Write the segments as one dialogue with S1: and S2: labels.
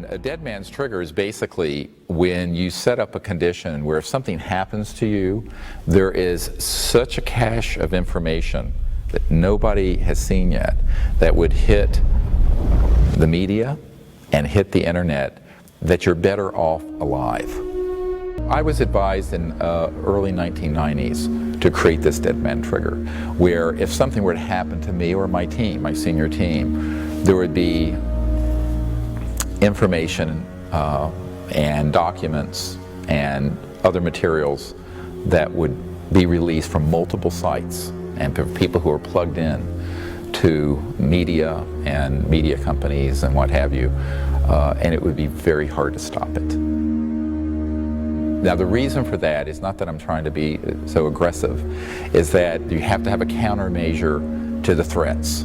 S1: a dead man's trigger is basically when you set up a condition where if something happens to you, there is such a cache of information that nobody has seen yet that would hit the media and hit the internet that you're better off alive. I was advised in early 1990s to create this dead man trigger, where if something were to happen to me or my team, my senior team, there would be information and documents and other materials that would be released from multiple sites and for people who are plugged in to media and media companies and what have you, and it would be very hard to stop it. Now the reason for that is not that I'm trying to be so aggressive, is that you have to have a countermeasure to the threats.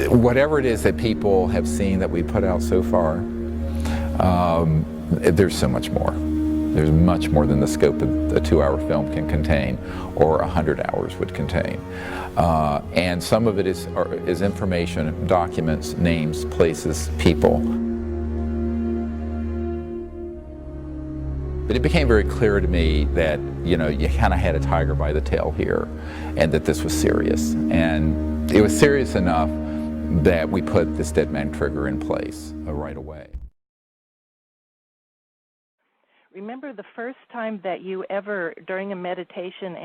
S1: Whatever it is that people have seen that we put out so far, there's so much more. There's much more than the scope of a 2-hour film can contain, or 100 hours would contain. And some of it is information, documents, names, places, people. But it became very clear to me that, you know, you kind of had a tiger by the tail here, and that this was serious. And it was serious enough that we put this dead man trigger in place right away.
S2: Remember the first time that you ever, during a meditation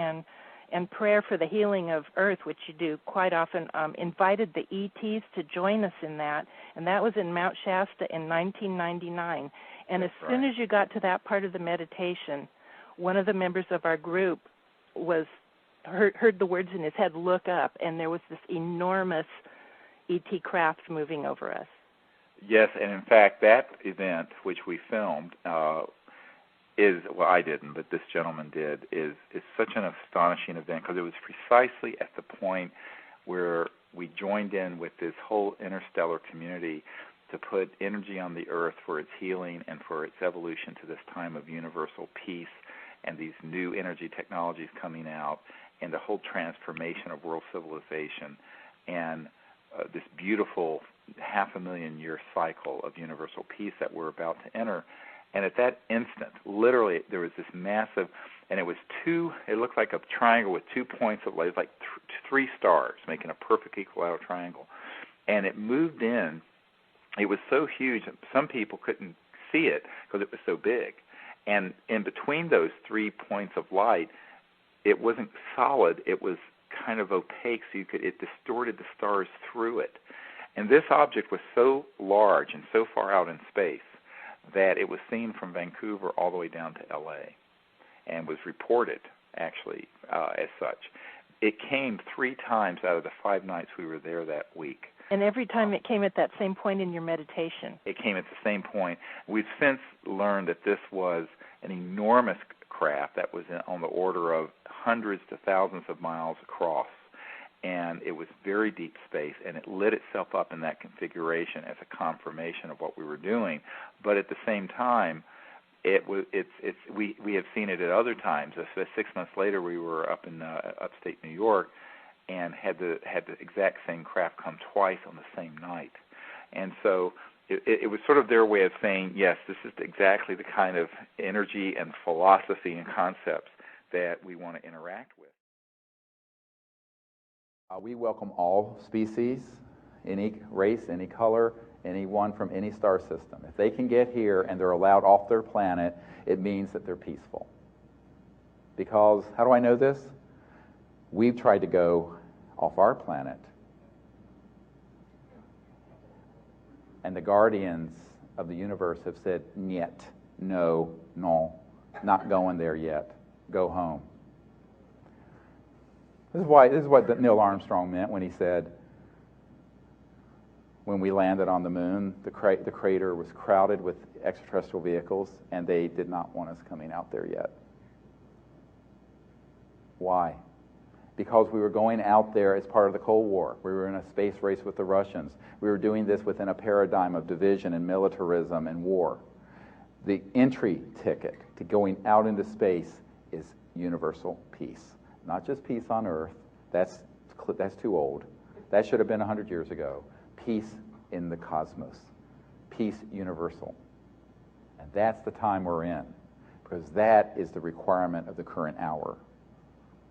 S2: and prayer for the healing of Earth, which you do quite often, invited the ETs to join us in that, and that was in Mount Shasta in 1999. And as soon as you got to that part of the meditation, one of the members of our group heard the words in his head, "Look up," and there was this enormous ET craft moving over us.
S3: Yes, and in fact, that event, which we filmed, well, I didn't, but this gentleman did, is such an astonishing event, because it was precisely at the point where we joined in with this whole interstellar community to put energy on the Earth for its healing and for its evolution to this time of universal peace and these new energy technologies coming out and the whole transformation of world civilization and this beautiful 500,000-year cycle of universal peace that we're about to enter. And at that instant, literally, there was this massive, and it looked like a triangle with 2 points of light. It was like 3 stars making a perfect equilateral triangle. And it moved in. It was so huge, some people couldn't see it because it was so big. And in between those 3 points of light, it wasn't solid. It was kind of opaque, so it distorted the stars through it. And this object was so large and so far out in space that it was seen from Vancouver all the way down to L.A. and was reported, actually, as such. It came 3 times out of the 5 nights we were there that week.
S2: And every time it came at that same point in your meditation?
S3: It came at the same point. We've since learned that this was an enormous craft that was on the order of hundreds to thousands of miles across. And it was very deep space, and it lit itself up in that configuration as a confirmation of what we were doing. But at the same time, we have seen it at other times. 6 months later, we were up in upstate New York, and had the exact same craft come twice on the same night. And so it was sort of their way of saying, yes, this is exactly the kind of energy and philosophy and concepts that we want to interact with.
S1: We welcome all species, any race, any color, anyone from any star system. If they can get here and they're allowed off their planet, it means that they're peaceful. Because, how do I know this? We've tried to go off our planet, and the guardians of the universe have said, "Niet, no, not going there yet. Go home." This is what Neil Armstrong meant when he said, when we landed on the moon, the crater was crowded with extraterrestrial vehicles, and they did not want us coming out there yet. Why? Because we were going out there as part of the Cold War. We were in a space race with the Russians. We were doing this within a paradigm of division and militarism and war. The entry ticket to going out into space is universal peace. Not just peace on Earth. That's too old. That should have been 100 years ago. Peace in the cosmos. Peace universal. And that's the time we're in, because that is the requirement of the current hour.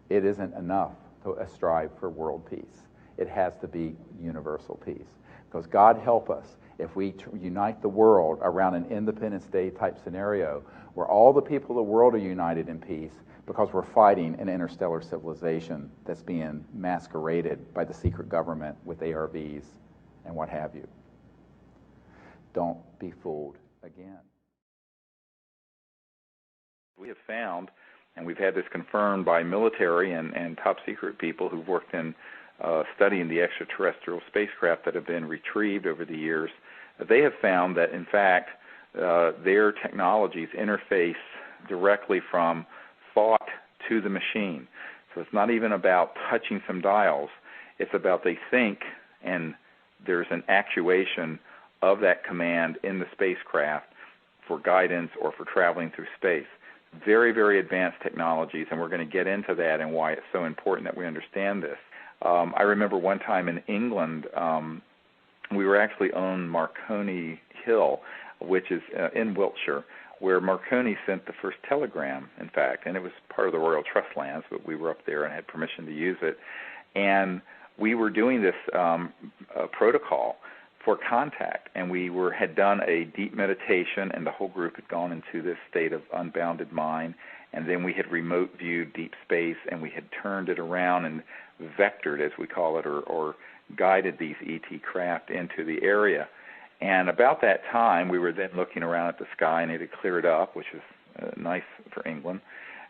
S1: It isn't enough to strive for world peace. It has to be universal peace. Because God help us if we unite the world around an Independence Day type scenario where all the people of the world are united in peace, because we're fighting an interstellar civilization that's being masqueraded by the secret government with ARVs and what have you. Don't be fooled again.
S3: We have found, and we've had this confirmed by military and top secret people who've worked in studying the extraterrestrial spacecraft that have been retrieved over the years, they have found that, in fact, their technologies interface directly from thought to the machine. So it's not even about touching some dials. It's about they think, and there's an actuation of that command in the spacecraft for guidance or for traveling through space. Very, very advanced technologies, and we're going to get into that and why it's so important that we understand this. I remember one time in England, we were actually on Marconi Hill, which is in Wiltshire, where Marconi sent the first telegram, in fact, and it was part of the Royal Trust lands, but we were up there and had permission to use it. And we were doing this protocol for contact, and we had done a deep meditation, and the whole group had gone into this state of unbounded mind, and then we had remote viewed deep space, and we had turned it around and vectored, as we call it, or guided these ET craft into the area. And about that time, we were then looking around at the sky, and it had cleared up, which is nice for England.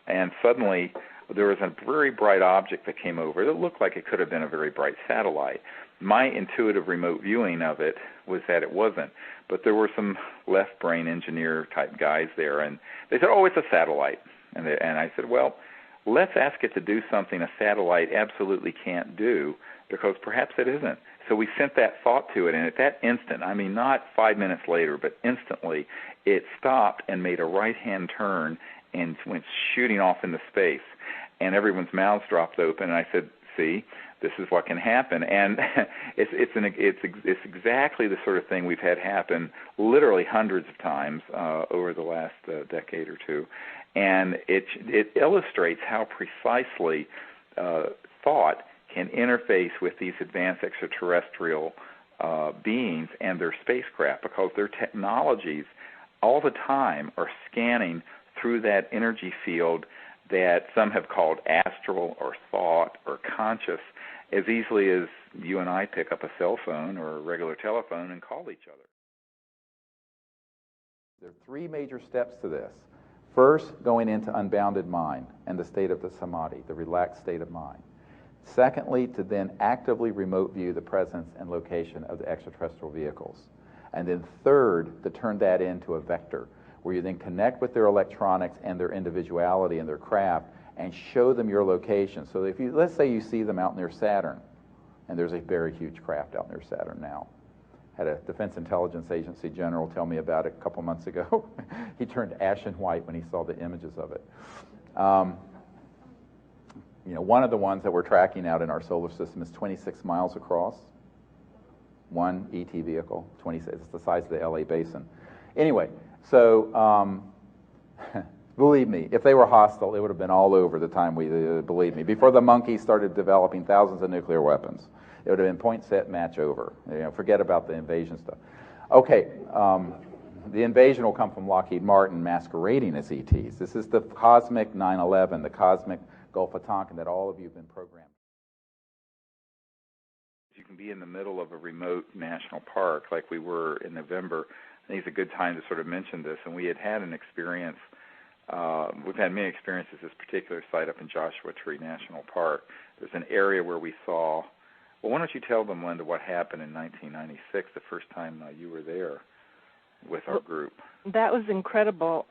S3: And suddenly, there was a very bright object that came over. It looked like it could have been a very bright satellite. My intuitive remote viewing of it was that it wasn't. But there were some left-brain engineer-type guys there, and they said, oh, it's a satellite. And I said, well, let's ask it to do something a satellite absolutely can't do, because perhaps it isn't. So we sent that thought to it, and at that instant, I mean not 5 minutes later, but instantly, it stopped and made a right-hand turn and went shooting off into space. And everyone's mouths dropped open, and I said, see, this is what can happen. And it's exactly the sort of thing we've had happen literally hundreds of times over the last decade or two. And it illustrates how precisely thought can interface with these advanced extraterrestrial beings and their spacecraft, because their technologies all the time are scanning through that energy field that some have called astral or thought or conscious, as easily as you and I pick up a cell phone or a regular telephone and call each other.
S1: There are three major steps to this. First, going into unbounded mind and the state of the samadhi, the relaxed state of mind. Secondly, to then actively remote view the presence and location of the extraterrestrial vehicles. And then third, to turn that into a vector, where you then connect with their electronics and their individuality and their craft and show them your location. So if you, let's say you see them out near Saturn, and there's a very huge craft out near Saturn now. Had a Defense Intelligence Agency general tell me about it a couple months ago. He turned ashen white when he saw the images of it. One of the ones that we're tracking out in our solar system is 26 miles across. One ET vehicle, 26. It's the size of the LA basin. Anyway, so believe me, if they were hostile, it would have been all over the time believe me. Before the monkeys started developing thousands of nuclear weapons, it would have been point, set, match, over. Forget about the invasion stuff. Okay, the invasion will come from Lockheed Martin masquerading as ETs. This is the cosmic 9/11, the cosmic Gulf of Tonkin that all of you have been programmed.
S3: You can be in the middle of a remote national park like we were in November. I think it's a good time to sort of mention this. And we had an experience, we've had many experiences at this particular site up in Joshua Tree National Park. There's an area where we saw, well, why don't you tell them, Linda, what happened in 1996, the first time you were there with our group?
S2: That was incredible.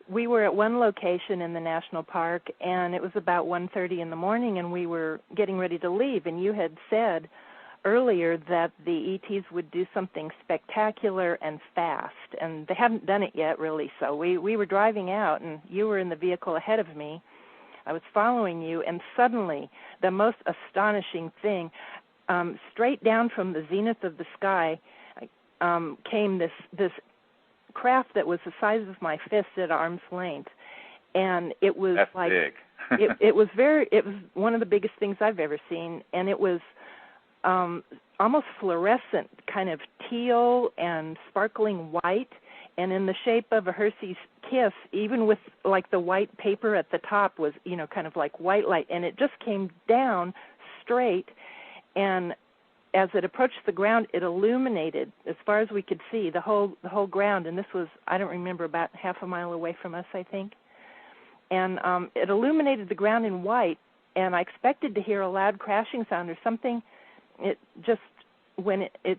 S2: We were at one location in the national park, and it was about 1:30 in the morning, and we were getting ready to leave. And you had said earlier that the ETs would do something spectacular and fast, and they haven't done it yet, really. So we were driving out, and you were in the vehicle ahead of me. I was following you, and suddenly, the most astonishing thing, straight down from the zenith of the sky came this craft that was the size of my fist at arm's length, and it was
S3: That's
S2: like
S3: big.
S2: it was one of the biggest things I've ever seen, and it was almost fluorescent, kind of teal and sparkling white, and in the shape of a Hershey's Kiss, even with like the white paper at the top was, kind of like white light, and it just came down straight, and as it approached the ground, it illuminated, as far as we could see, the whole ground, and this was, I don't remember, about half a mile away from us, I think. And it illuminated the ground in white, and I expected to hear a loud crashing sound or something. It just, when it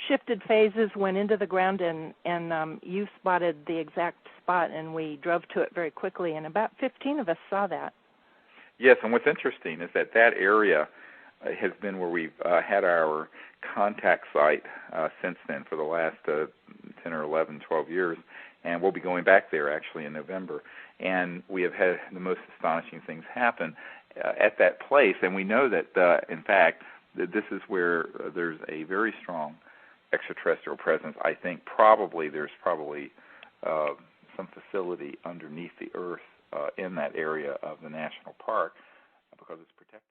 S2: shifted phases, went into the ground, and you spotted the exact spot, and we drove to it very quickly, and about 15 of us saw that.
S3: Yes, and what's interesting is that area has been where we've had our contact site since then for the last 10 or 11, 12 years, and we'll be going back there actually in November. And we have had the most astonishing things happen at that place, and we know that, in fact, that this is where there's a very strong extraterrestrial presence. I think there's probably some facility underneath the earth in that area of the national park because it's protected.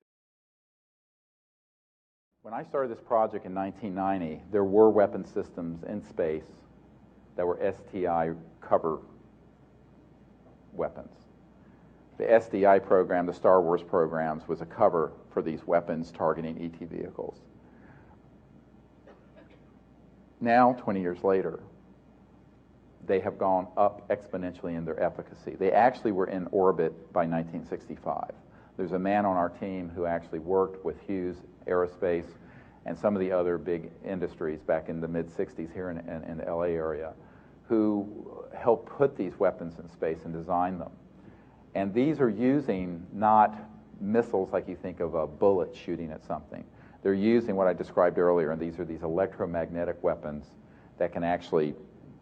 S1: When I started this project in 1990, there were weapon systems in space that were STI cover weapons. The SDI program, the Star Wars programs, was a cover for these weapons targeting ET vehicles. Now, 20 years later, they have gone up exponentially in their efficacy. They actually were in orbit by 1965. There's a man on our team who actually worked with Hughes Aerospace and some of the other big industries back in the mid-'60s here in the LA area, who helped put these weapons in space and design them. And these are using not missiles like you think of a bullet shooting at something. They're using what I described earlier, and these are these electromagnetic weapons that can actually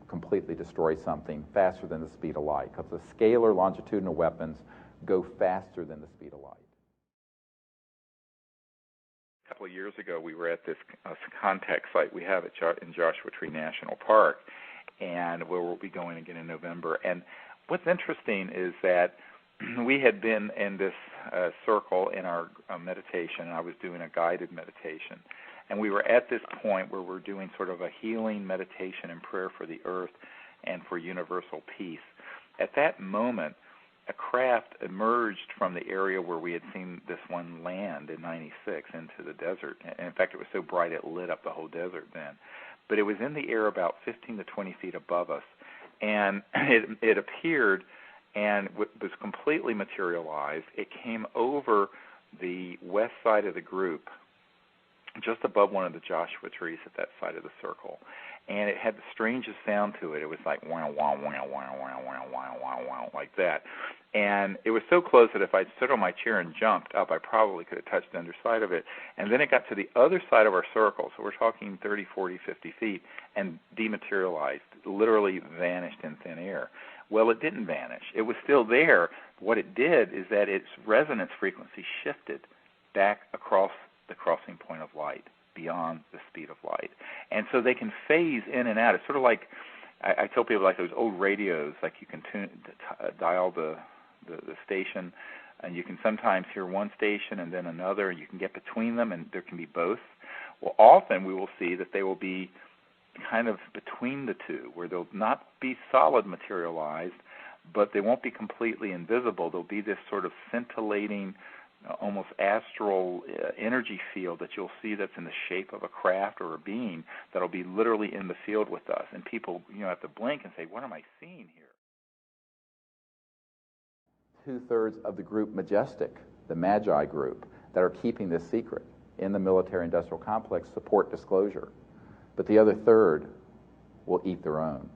S1: completely destroy something faster than the speed of light, because the scalar longitudinal weapons go faster than the speed of light.
S3: A couple of years ago, we were at this contact site we have in Joshua Tree National Park, and where we'll be going again in November. And what's interesting is that we had been in this circle in our meditation, and I was doing a guided meditation. And we were at this point where we're doing sort of a healing meditation and prayer for the earth and for universal peace. At that moment, a craft emerged from the area where we had seen this one land in '96 into the desert. And in fact, it was so bright it lit up the whole desert then. But it was in the air about 15 to 20 feet above us. And it appeared and was completely materialized. It came over the west side of the group, just above one of the Joshua trees at that side of the circle. And it had the strangest sound to it. It was like wow, wow, wow, wow, wow, wow, wow, wow, wow, like that. And it was so close that if I'd stood on my chair and jumped up, I probably could have touched the underside of it. And then it got to the other side of our circle, so we're talking 30, 40, 50 feet, and dematerialized, literally vanished in thin air. Well, it didn't vanish. It was still there. What it did is that its resonance frequency shifted back across the crossing point of light, beyond the speed of light. And so they can phase in and out. It's sort of like, I tell people, like those old radios, like you can dial the station, and you can sometimes hear one station and then another, and you can get between them, and there can be both. Well, often we will see that they will be kind of between the two, where they'll not be solid materialized, but they won't be completely invisible. There'll be this sort of scintillating, almost astral energy field that you'll see that's in the shape of a craft or a being that'll be literally in the field with us. And people, have to blink and say, what am I seeing here?
S1: 2/3 of the group Majestic, the Magi group, that are keeping this secret in the military-industrial complex support disclosure. But the other third will eat their own.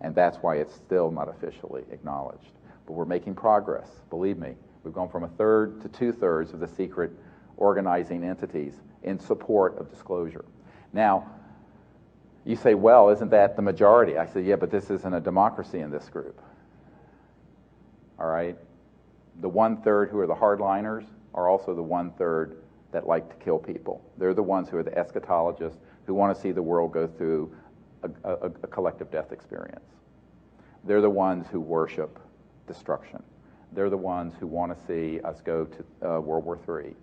S1: And that's why it's still not officially acknowledged. But we're making progress, believe me. We've gone from 1/3 to 2/3 of the secret organizing entities in support of disclosure. Now, you say, well, isn't that the majority? I say, yeah, but this isn't a democracy in this group. All right? The 1/3 who are the hardliners are also the 1/3
S4: that like to kill people. They're the ones who are the eschatologists who want to see the world go through a collective death experience. They're the ones who worship destruction. They're the ones who want to see us go to World War III.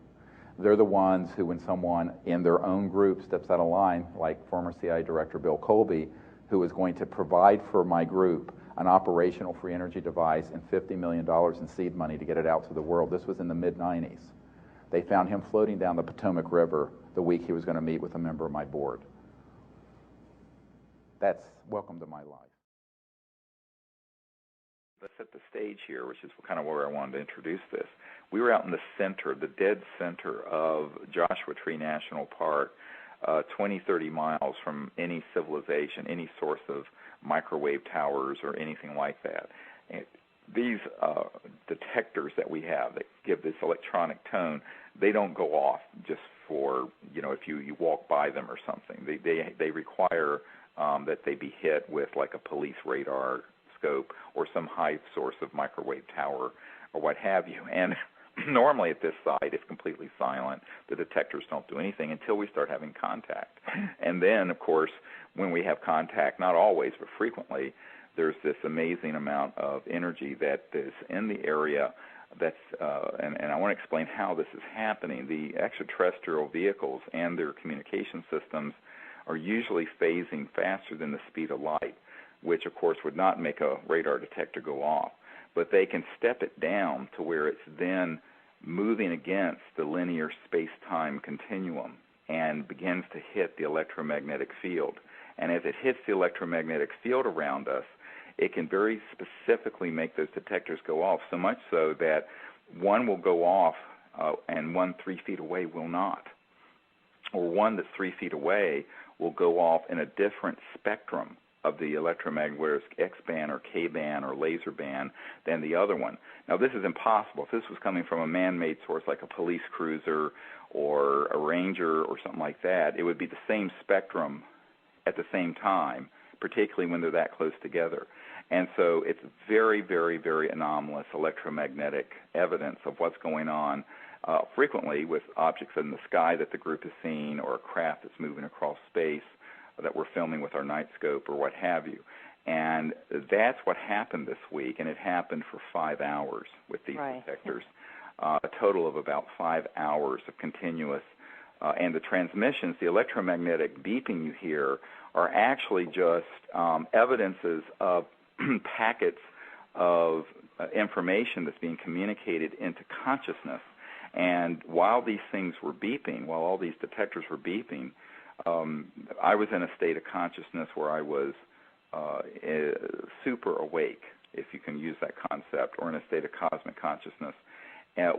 S4: They're the ones who, when someone in their own group steps out of line, like former CIA Director Bill Colby, who is going to provide for my group an operational free energy device and $50 million in seed money to get it out to the world. This was in the mid-90s. They found him floating down the Potomac River the week he was going to meet with a member of my board. That's welcome to my life.
S3: Let's set the stage here, which is kind of where I wanted to introduce this. We were out in the center, the dead center of Joshua Tree National Park, 20, 30 miles from any civilization, any source of microwave towers or anything like that. And these detectors that we have that give this electronic tone, they don't go off just for, if you walk by them or something. They require that they be hit with like a police radar scope or some high source of microwave tower or what have you. And normally at this site it's completely silent. The detectors don't do anything until we start having contact. And then, of course, when we have contact, not always but frequently, there's this amazing amount of energy that is in the area that's, and I want to explain how this is happening. The extraterrestrial vehicles and their communication systems are usually phasing faster than the speed of light, which of course would not make a radar detector go off. But they can step it down to where it's then moving against the linear space-time continuum and begins to hit the electromagnetic field. And as it hits the electromagnetic field around us, it can very specifically make those detectors go off, so much so that one will go off and one 3 feet away will not. Or one that's 3 feet away will go off in a different spectrum of the electromagnetic, whether it's X-band or K-band or laser band, than the other one. Now, this is impossible. If this was coming from a man-made source like a police cruiser or a Ranger or something like that, it would be the same spectrum at the same time, particularly when they're that close together. And so it's very, very, very anomalous electromagnetic evidence of what's going on frequently with objects in the sky that the group is seeing or a craft that's moving across space that we're filming with our night scope or what have you. And that's what happened this week, and it happened for 5 hours with these detectors, a total of about 5 hours of continuous. And the transmissions, the electromagnetic beeping you hear, are actually just evidences of packets of information that's being communicated into consciousness. And while these things were beeping, while all these detectors were beeping, I was in a state of consciousness where I was super awake, if you can use that concept, or in a state of cosmic consciousness,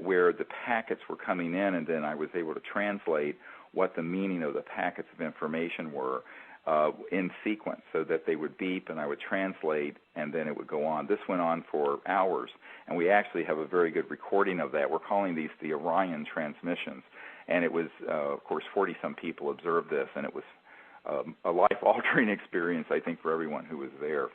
S3: where the packets were coming in, and then I was able to translate what the meaning of the packets of information were in sequence, so that they would beep and I would translate, and then it would go on. This went on for hours, and we actually have a very good recording of that. We're calling these the Orion transmissions. And it was, of course, 40-some people observed this, and it was a life-altering experience, I think, for everyone who was there.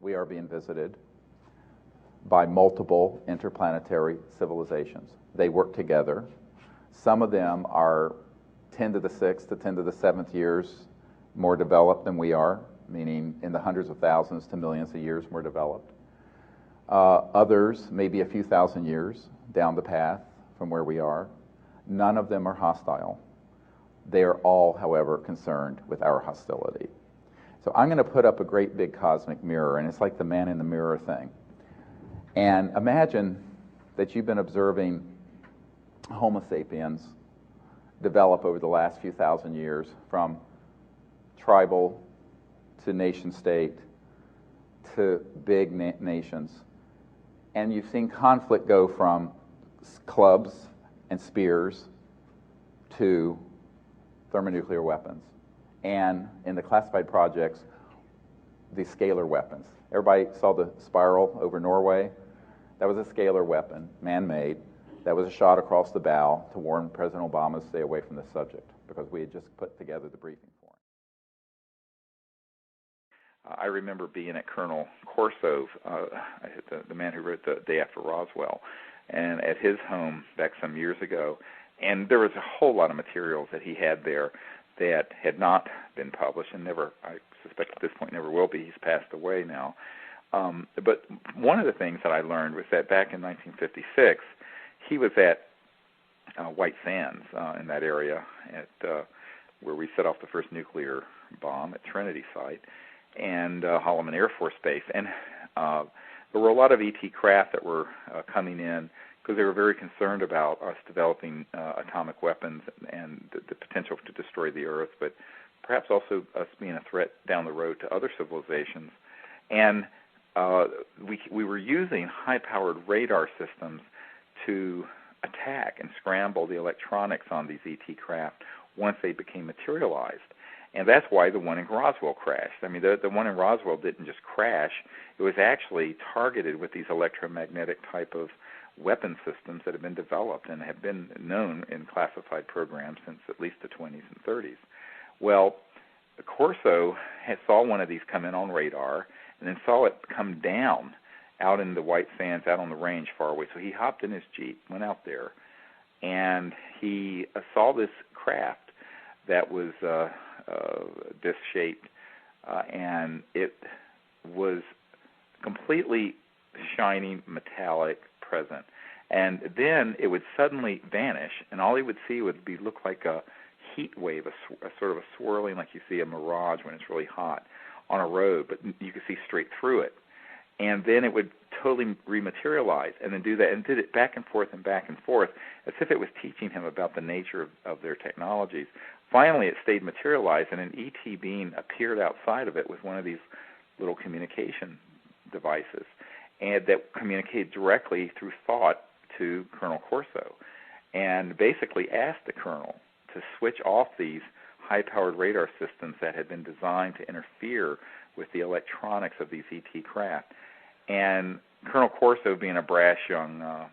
S4: we are being visited by multiple interplanetary civilizations. They work together. Some of them are 10 to the 6th to 10 to the 7th years more developed than we are, meaning in the hundreds of thousands to millions of years more developed. Others maybe a few thousand years down the path from where we are. None of them are hostile. They are all, however, concerned with our hostility. So I'm going to put up a great big cosmic mirror, and it's like the man in the mirror thing. And imagine that you've been observing Homo sapiens develop over the last few thousand years from tribal to nation state to big nations. And you've seen conflict go from clubs and spears to thermonuclear weapons. And in the classified projects, the scalar weapons. Everybody saw the spiral over Norway? That was a scalar weapon, man-made. That was a shot across the bow to warn President Obama to stay away from the subject, because we had just put together the briefing for him.
S3: I remember being at Colonel Corso, the man who wrote The Day After Roswell, and at his home back some years ago, and there was a whole lot of materials that he had there that had not been published and never, I suspect at this point, never will be. He's passed away now. But one of the things that I learned was that back in 1956, he was at White Sands in that area at where we set off the first nuclear bomb at Trinity site, and Holloman Air Force Base. And there were a lot of ET craft that were coming in because they were very concerned about us developing atomic weapons and the potential to destroy the Earth, but perhaps also us being a threat down the road to other civilizations. And we were using high-powered radar systems to attack and scramble the electronics on these ET craft once they became materialized. And that's why the one in Roswell crashed. I mean, the one in Roswell didn't just crash. It was actually targeted with these electromagnetic type of weapon systems that have been developed and have been known in classified programs since at least the 20s and 30s. Well, Corso saw one of these come in on radar and then saw it come down out in the White Sands, out on the range far away. So he hopped in his Jeep, went out there, and he saw this craft that was disc-shaped, and it was completely shining, metallic, present. And then it would suddenly vanish, and all he would see would look like a heat wave, a sort of a swirling, like you see a mirage when it's really hot on a road, but you could see straight through it. And then it would totally rematerialize and then do that, and did it back and forth, as if it was teaching him about the nature of their technologies. Finally, it stayed materialized, and an ET being appeared outside of it with one of these little communication devices, and that communicated directly through thought to Colonel Corso, and basically asked the colonel to switch off these high-powered radar systems that had been designed to interfere with the electronics of these ET craft. And Colonel Corso, being a brash young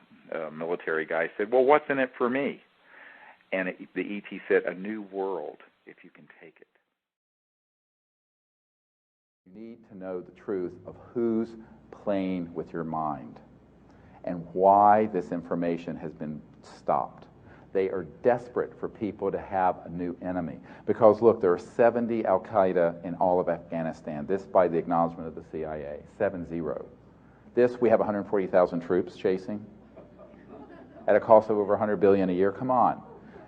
S3: military guy, said, "Well, what's in it for me?" And the ET said, "A new world, if you can take it."
S4: You need to know the truth of who's playing with your mind and why this information has been stopped. They are desperate for people to have a new enemy. Because, look, there are 70 al-Qaeda in all of Afghanistan. This by the acknowledgement of the CIA, 7-0. This we have 140,000 troops chasing at a cost of over $100 billion a year. Come on.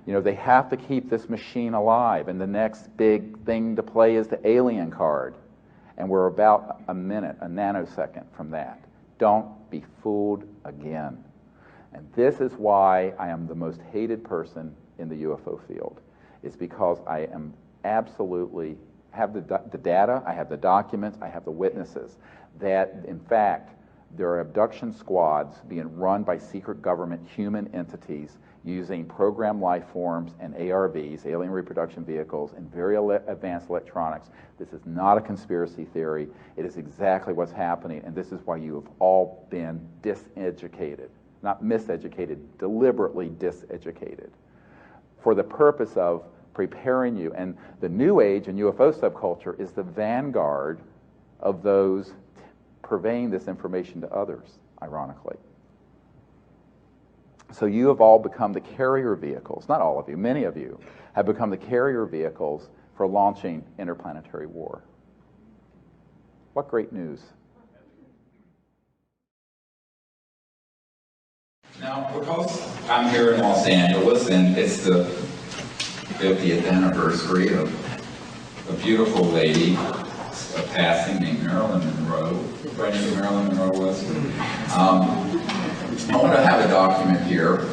S4: You know, they have to keep this machine alive, and the next big thing to play is the alien card. And we're about a minute, a nanosecond from that. Don't be fooled again. And this is why I am the most hated person in the UFO field. It's because I am absolutely, have the data, I have the documents, I have the witnesses, that in fact there are abduction squads being run by secret government human entities using programmed life forms and ARVs, alien reproduction vehicles, and very advanced electronics. This is not a conspiracy theory. It is exactly what's happening, and this is why you have all been diseducated. Not miseducated, deliberately diseducated, for the purpose of preparing you. And the New Age and UFO subculture is the vanguard of those purveying this information to others, ironically. So you have all become the carrier vehicles, not all of you, many of you have become the carrier vehicles for launching interplanetary war. What great news.
S1: Now, because I'm here in Los Angeles and it's the 50th anniversary of a beautiful lady, a passing named Marilyn Monroe. Everybody know who Marilyn Monroe was? I want to have a document here.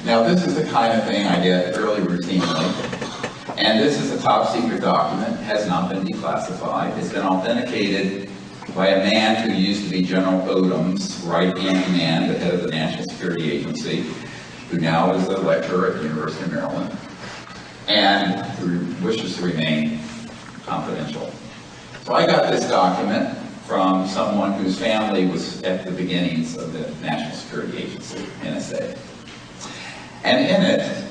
S1: Now, this is the kind of thing I get fairly routinely, and this is a top secret document. It has not been declassified. It's been authenticated by a man who used to be General Odom's right-hand man, the head of the National Security Agency, who now is a lecturer at the University of Maryland, and who wishes to remain confidential. So I got this document from someone whose family was at the beginnings of the National Security Agency, NSA. And in it,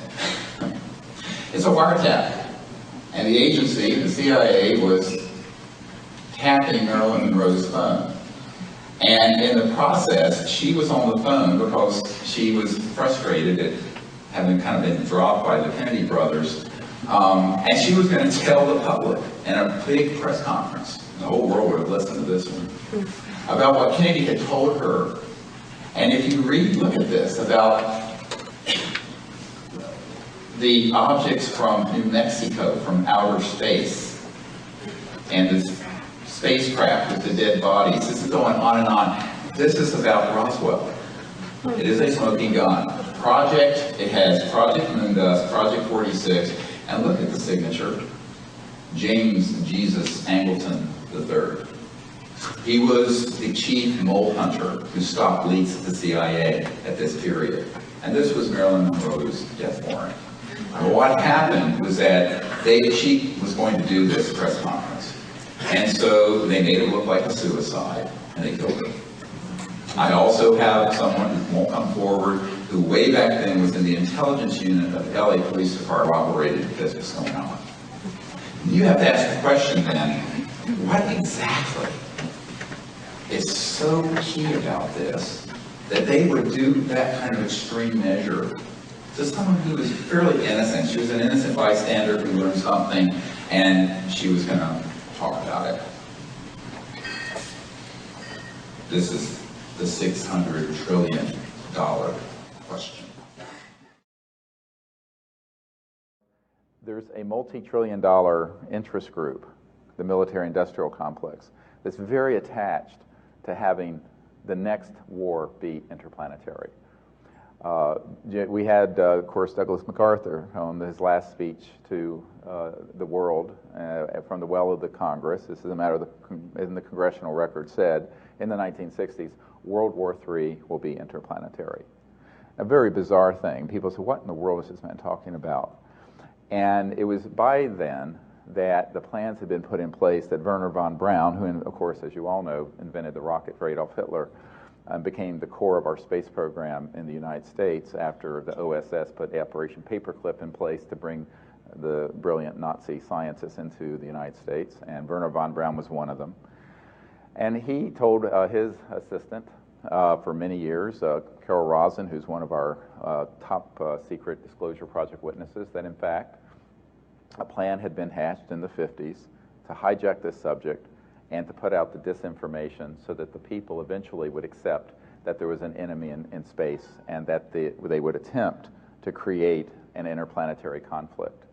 S1: it's a wiretap. And the agency, the CIA, was tapping Marilyn Monroe's phone. And in the process, she was on the phone because she was frustrated at having kind of been dropped by the Kennedy brothers. And she was going to tell the public in a big press conference, the whole world would have listened to this one, about what Kennedy had told her. And if you look at this, about the objects from New Mexico, from outer space, and this spacecraft with the dead bodies, this is going on and on. This is about Roswell. It is a smoking gun. It has Project Moondust, Project 46, and look at the signature, James Jesus Angleton III. He was the chief mole hunter who stopped leaks at the CIA at this period. And this was Marilyn Monroe's death warrant. And what happened was that she was going to do this press conference. And so they made it look like a suicide, and they killed her. I also have someone who won't come forward, who way back then was in the intelligence unit of the LA Police Department, operated because what's going on. You have to ask the question then, what exactly is so key about this that they would do that kind of extreme measure to someone who was fairly innocent? She was an innocent bystander who learned something, and she was going to talk about it. This is the $600 trillion question.
S4: There's a multi-trillion-dollar interest group, the military-industrial complex, that's very attached to having the next war be interplanetary. We had, of course, Douglas MacArthur on his last speech to the world from the well of the Congress. This is a matter in the congressional record said in the 1960s, World War III will be interplanetary. A very bizarre thing. People say, what in the world is this man talking about? And it was by then that the plans had been put in place that Wernher von Braun, who, of course, as you all know, invented the rocket for Adolf Hitler, became the core of our space program in the United States after the OSS put Operation Paperclip in place to bring the brilliant Nazi scientists into the United States, and Wernher von Braun was one of them. And he told his assistant for many years, Carol Rosin, who's one of our top secret disclosure project witnesses, that in fact a plan had been hatched in the 50s to hijack this subject and to put out the disinformation so that the people eventually would accept that there was an enemy in space and that they would attempt to create an interplanetary conflict.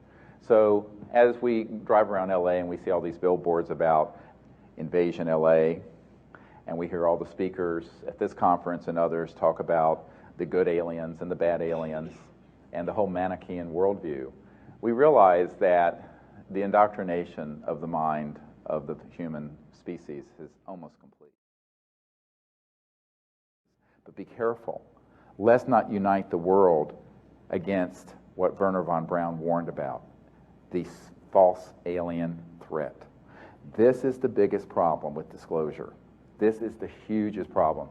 S4: So as we drive around LA and we see all these billboards about Invasion LA, and we hear all the speakers at this conference and others talk about the good aliens and the bad aliens and the whole Manichaean worldview, we realize that the indoctrination of the mind of the human species is almost complete. But be careful. Let's not unite the world against what Wernher von Braun warned about, the false alien threat. This is the biggest problem with disclosure. This is the hugest problem.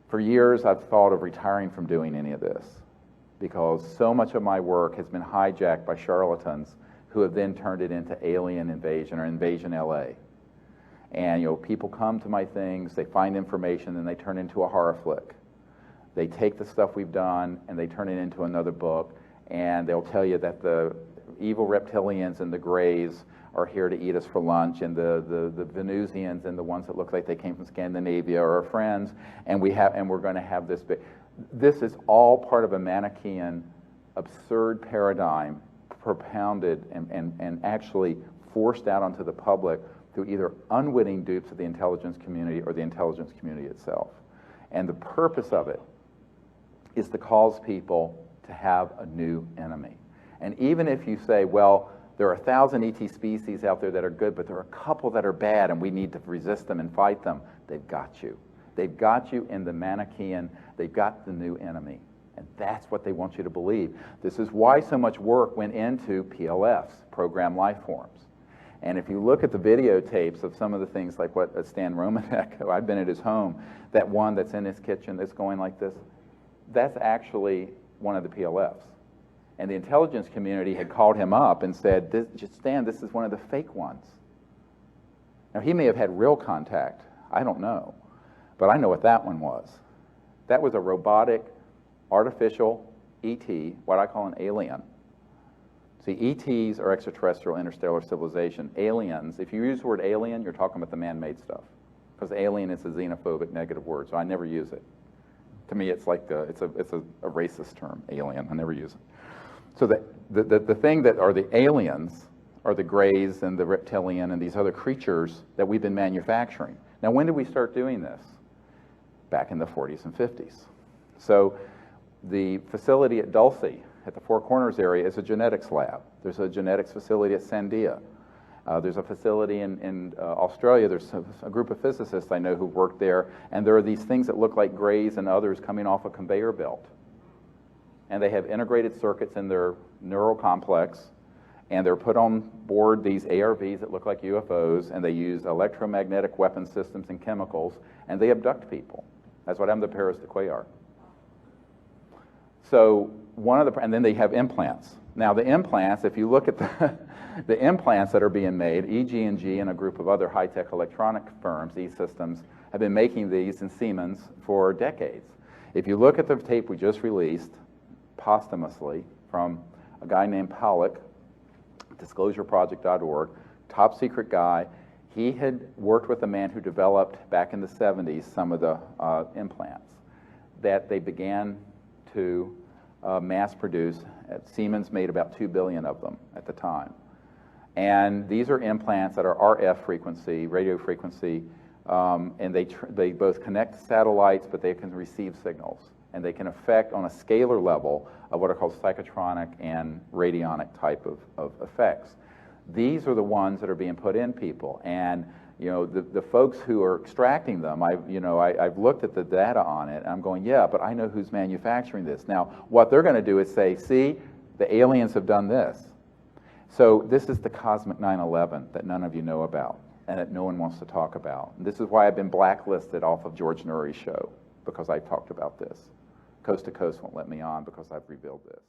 S4: For years, I've thought of retiring from doing any of this because so much of my work has been hijacked by charlatans who have then turned it into Alien Invasion or Invasion LA. And people come to my things, they find information, and they turn it into a horror flick. They take the stuff we've done and they turn it into another book, and they'll tell you that the evil reptilians and the Greys are here to eat us for lunch, and the Venusians and the ones that look like they came from Scandinavia are our friends, and we're going to have this big. This is all part of a Manichaean, absurd paradigm propounded and actually forced out onto the public through either unwitting dupes of the intelligence community or the intelligence community itself. And the purpose of it is to cause people to have a new enemy. And even if you say, well, there are 1,000 ET species out there that are good, but there are a couple that are bad and we need to resist them and fight them, they've got you. They've got you in the Manichaean, they've got the new enemy. And that's what they want you to believe. This is why so much work went into PLFs, program life forms. And if you look at the videotapes of some of the things like what Stan Romanek, I've been at his home, that one that's in his kitchen that's going like this, that's actually one of the PLFs. And the intelligence community had called him up and said, Stan, this is one of the fake ones. Now, he may have had real contact. I don't know. But I know what that one was. That was a robotic, artificial ET, what I call an alien. See, ETs are extraterrestrial interstellar civilization. Aliens, if you use the word alien, you're talking about the man-made stuff. Because alien is a xenophobic negative word, so I never use it. To me, it's like it's a racist term, alien. I never use it. So the thing that are the aliens are the Greys and the reptilian and these other creatures that we've been manufacturing. Now, when did we start doing this? Back in the 40s and 50s. So the facility at Dulce, at the Four Corners area, is a genetics lab. There's a genetics facility at Sandia. There's a facility in Australia. There's a group of physicists I know who work there, and there are these things that look like Greys and others coming off a conveyor belt. And they have integrated circuits in their neural complex, and they're put on board these ARVs that look like UFOs, and they use electromagnetic weapon systems and chemicals, and they abduct people. That's what happened to Paris de Cuellar. So and then they have implants. Now the implants, if you look at the implants that are being made, EG&G and a group of other high-tech electronic firms, E-Systems, have been making these in Siemens for decades. If you look at the tape we just released, posthumously, from a guy named Pollock, disclosureproject.org, top secret guy. He had worked with a man who developed, back in the 70s, some of the implants that they began to mass produce. Siemens made about 2 billion of them at the time. And these are implants that are RF frequency, radio frequency, and they both connect to satellites, but they can receive signals. And they can affect on a scalar level of what are called psychotronic and radionic type of effects. These are the ones that are being put in people. And the folks who are extracting them, I've looked at the data on it, and I'm going, yeah, but I know who's manufacturing this. Now, what they're going to do is say, see, the aliens have done this. So this is the cosmic 9/11 that none of you know about and that no one wants to talk about. And this is why I've been blacklisted off of George Nuri's show, because I talked about this. Coast to Coast won't let me on because I've revealed this.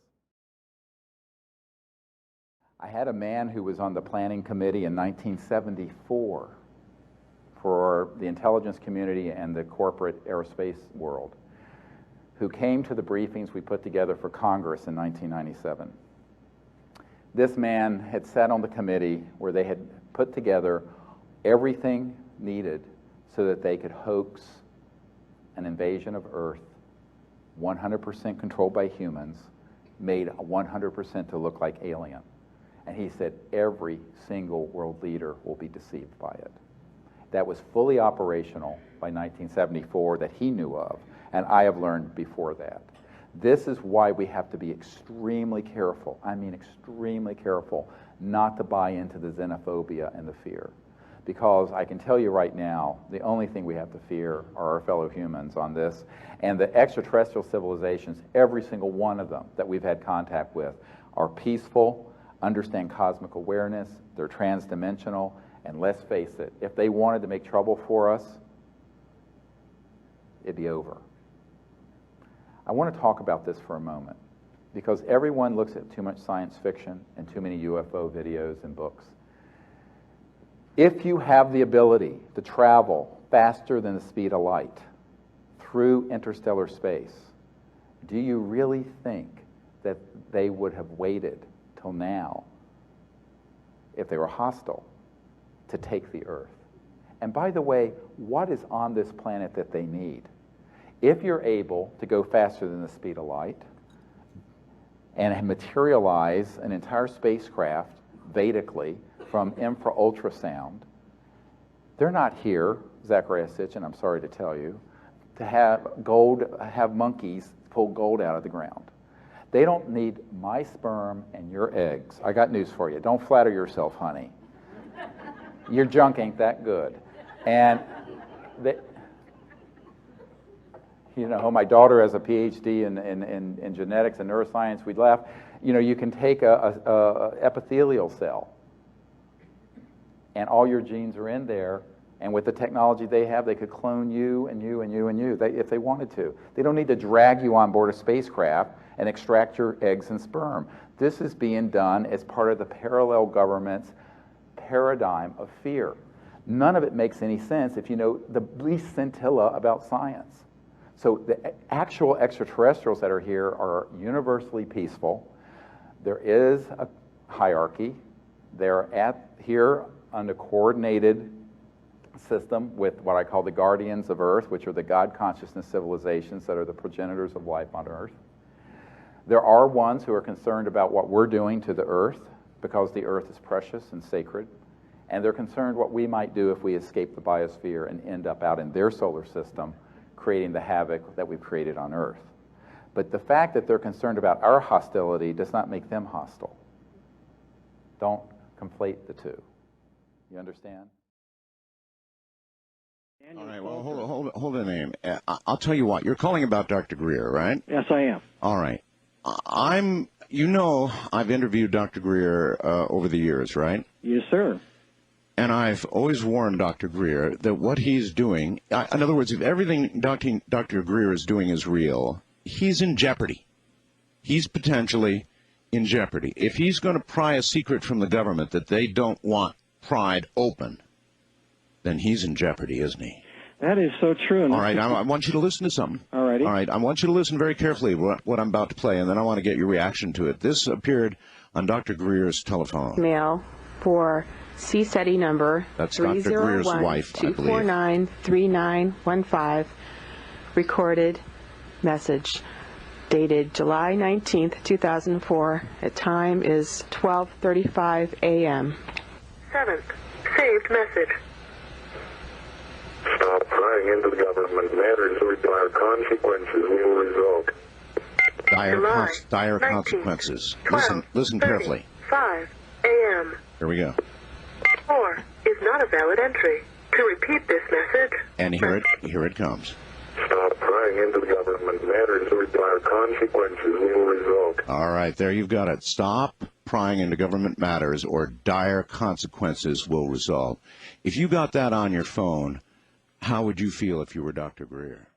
S4: I had a man who was on the planning committee in 1974 for the intelligence community and the corporate aerospace world, who came to the briefings we put together for Congress in 1997. This man had sat on the committee where they had put together everything needed so that they could hoax an invasion of Earth, 100% controlled by humans, made 100% to look like alien. And he said every single world leader will be deceived by it. That was fully operational by 1974 that he knew of, and I have learned before that. This is why we have to be extremely careful, I mean extremely careful, not to buy into the xenophobia and the fear. Because I can tell you right now, the only thing we have to fear are our fellow humans on this. And the extraterrestrial civilizations, every single one of them that we've had contact with, are peaceful, understand cosmic awareness, they're transdimensional, and let's face it, if they wanted to make trouble for us, it'd be over. I want to talk about this for a moment, because everyone looks at too much science fiction and too many UFO videos and books. If you have the ability to travel faster than the speed of light through interstellar space, do you really think that they would have waited till now, if they were hostile, to take the Earth? And by the way, what is on this planet that they need? If you're able to go faster than the speed of light and materialize an entire spacecraft Vedically from infra-ultrasound, they're not here, Zachariah Sitchin, I'm sorry to tell you, to have monkeys pull gold out of the ground. They don't need my sperm and your eggs. I got news for you. Don't flatter yourself, honey. Your junk ain't that good. And my daughter has a PhD in genetics and neuroscience. We'd laugh. You can take a epithelial cell, and all your genes are in there. And with the technology they have, they could clone you and you and you and you if they wanted to. They don't need to drag you on board a spacecraft and extract your eggs and sperm. This is being done as part of the parallel government's paradigm of fear. None of it makes any sense if you know the least scintilla about science. So the actual extraterrestrials that are here are universally peaceful. There is a hierarchy. They're here under coordinated system with what I call the guardians of Earth, which are the God consciousness civilizations that are the progenitors of life on Earth. There are ones who are concerned about what we're doing to the Earth, because the Earth is precious and sacred, and they're concerned what we might do if we escape the biosphere and end up out in their solar system, creating the havoc that we've created on Earth. But the fact that they're concerned about our hostility does not make them hostile. Don't conflate the two. You understand?
S5: All right, well, hold a name. I'll tell you what, you're calling about Dr. Greer, right?
S6: Yes, I am.
S5: All right. I've interviewed Dr. Greer over the years, right?
S6: Yes, sir.
S5: And I've always warned Dr. Greer that what he's doing, in other words, if everything Dr. Greer is doing is real, he's in jeopardy. He's potentially in jeopardy. If he's going to pry a secret from the government that they don't want pried open, then he's in jeopardy, isn't he?
S6: That is so true.
S5: All right, I want you to listen to something.
S6: All righty.
S5: All right, I want you to listen very carefully to what I'm about to play, and then I want to get your reaction to it. This appeared on Dr. Greer's telephone.
S7: Mail for CSETI number
S5: That's Dr. Greer's wife, I believe.
S7: 301-249-3915. Recorded message dated July 19th, 2004. The time is 12:35 a.m.
S8: 7th. Saved message.
S9: Stop prying into the government matters or dire consequences will result.
S5: Dire consequences. Listen carefully.
S8: 5 a.m.
S5: Here we go.
S8: 4 is not a valid entry. To repeat this message.
S5: And here it comes.
S9: Stop prying into the government matters or dire consequences will result.
S5: All right, there you've got it. Stop prying into government matters or dire consequences will result. If you got that on your phone, how would you feel if you were Dr. Greer?